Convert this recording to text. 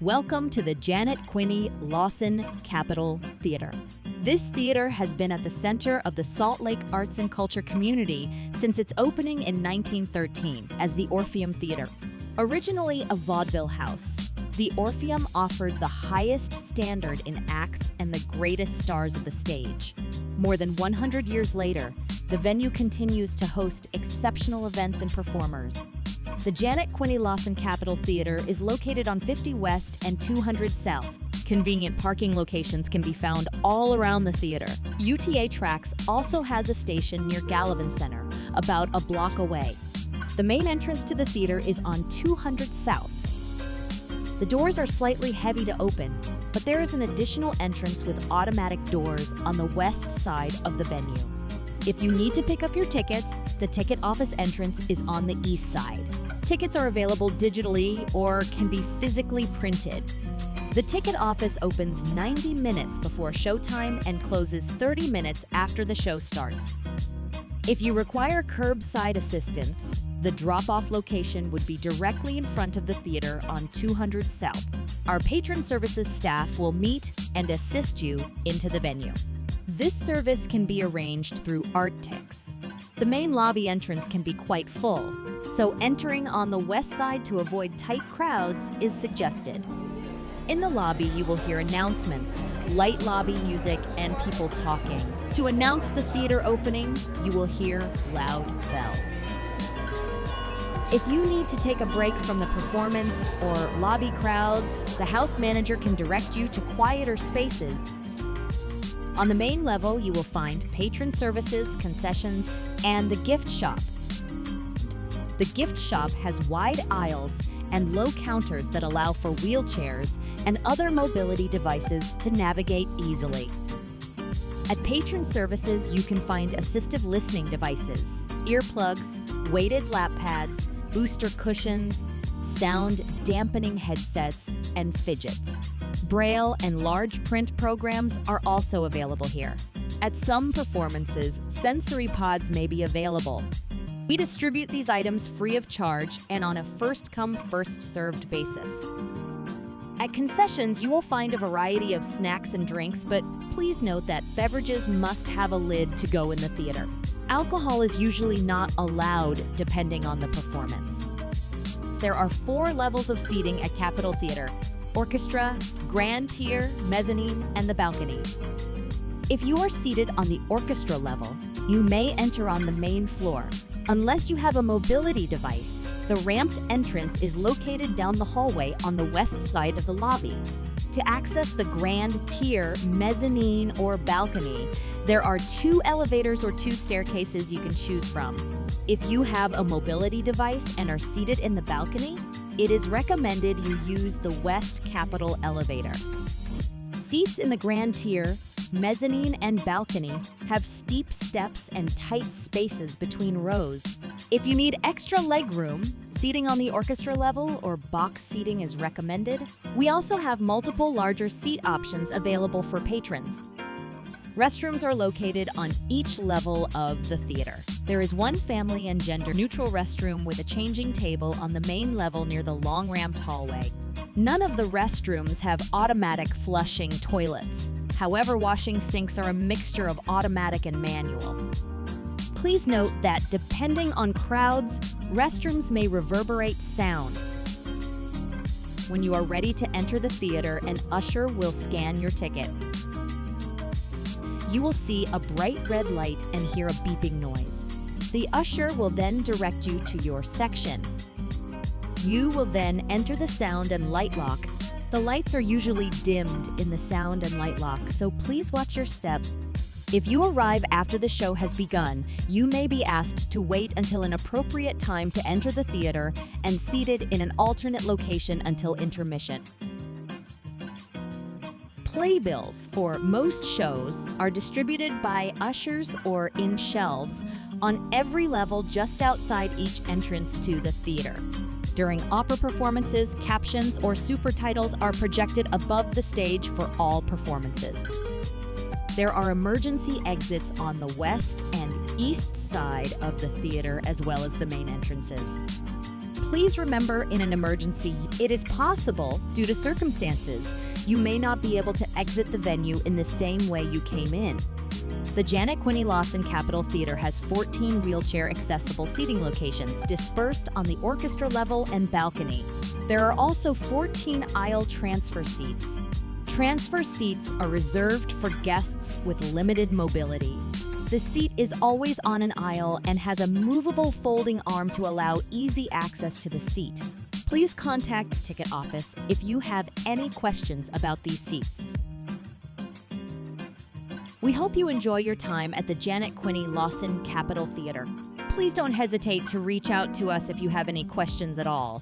Welcome to the Janet Quinney Lawson Capitol Theater. This theater has been at the center of the Salt Lake arts and culture community since its opening in 1913 as the Orpheum Theater. Originally a vaudeville house, the Orpheum offered the highest standard in acts and the greatest stars of the stage. More than 100 years later, the venue continues to host exceptional events and performers. The Janet Quinney Lawson Capitol Theater is located on 50 West and 200 South. Convenient parking locations can be found all around the theater. UTA Tracks also has a station near Gallivan Center, about a block away. The main entrance to the theater is on 200 South. The doors are slightly heavy to open, but there is an additional entrance with automatic doors on the west side of the venue. If you need to pick up your tickets, the ticket office entrance is on the east side. Tickets are available digitally or can be physically printed. The ticket office opens 90 minutes before showtime and closes 30 minutes after the show starts. If you require curbside assistance, the drop-off location would be directly in front of the theater on 200 South. Our patron services staff will meet and assist you into the venue. This service can be arranged through Arttix. The main lobby entrance can be quite full, so entering on the west side to avoid tight crowds is suggested. In the lobby, you will hear announcements, light lobby music, and people talking. To announce the theater opening, you will hear loud bells. If you need to take a break from the performance or lobby crowds, the house manager can direct you to quieter spaces. On the main level, you will find patron services, concessions, and the gift shop. The gift shop has wide aisles and low counters that allow for wheelchairs and other mobility devices to navigate easily. At patron services, you can find assistive listening devices, earplugs, weighted lap pads, booster cushions, sound dampening headsets, and fidgets. Braille and large print programs are also available here. At some performances, sensory pods may be available. We distribute these items free of charge and on a first-come, first-served basis. At concessions, you will find a variety of snacks and drinks, but please note that beverages must have a lid to go in the theater. Alcohol is usually not allowed depending on the performance. There are 4 levels of seating at Capitol Theater: orchestra, grand tier, mezzanine, and the balcony. If you are seated on the orchestra level, you may enter on the main floor. Unless you have a mobility device, the ramped entrance is located down the hallway on the west side of the lobby. To access the grand tier, mezzanine, or balcony, there are 2 elevators or 2 staircases you can choose from. If you have a mobility device and are seated in the balcony, it is recommended you use the West Capitol elevator. Seats in the grand tier, mezzanine, and balcony have steep steps and tight spaces between rows. If you need extra legroom, seating on the orchestra level or box seating is recommended. We also have multiple larger seat options available for patrons. Restrooms are located on each level of the theater. There is one family and gender-neutral restroom with a changing table on the main level near the long-ramped hallway. None of the restrooms have automatic flushing toilets. However, washing sinks are a mixture of automatic and manual. Please note that depending on crowds, restrooms may reverberate sound. When you are ready to enter the theater, an usher will scan your ticket. You will see a bright red light and hear a beeping noise. The usher will then direct you to your section. You will then enter the sound and light lock. The lights are usually dimmed in the sound and light lock, so please watch your step. If you arrive after the show has begun, you may be asked to wait until an appropriate time to enter the theater and seated in an alternate location until intermission. Playbills for most shows are distributed by ushers or in shelves on every level just outside each entrance to the theater. During opera performances, captions or super titles are projected above the stage for all performances. There are emergency exits on the west and east side of the theater as well as the main entrances. Please remember, in an emergency, it is possible, due to circumstances, you may not be able to exit the venue in the same way you came in. The Janet Quinney Lawson Capitol Theater has 14 wheelchair-accessible seating locations dispersed on the orchestra level and balcony. There are also 14 aisle transfer seats. Transfer seats are reserved for guests with limited mobility. The seat is always on an aisle and has a movable folding arm to allow easy access to the seat. Please contact the ticket office if you have any questions about these seats. We hope you enjoy your time at the Janet Quinney Lawson Capitol Theater. Please don't hesitate to reach out to us if you have any questions at all.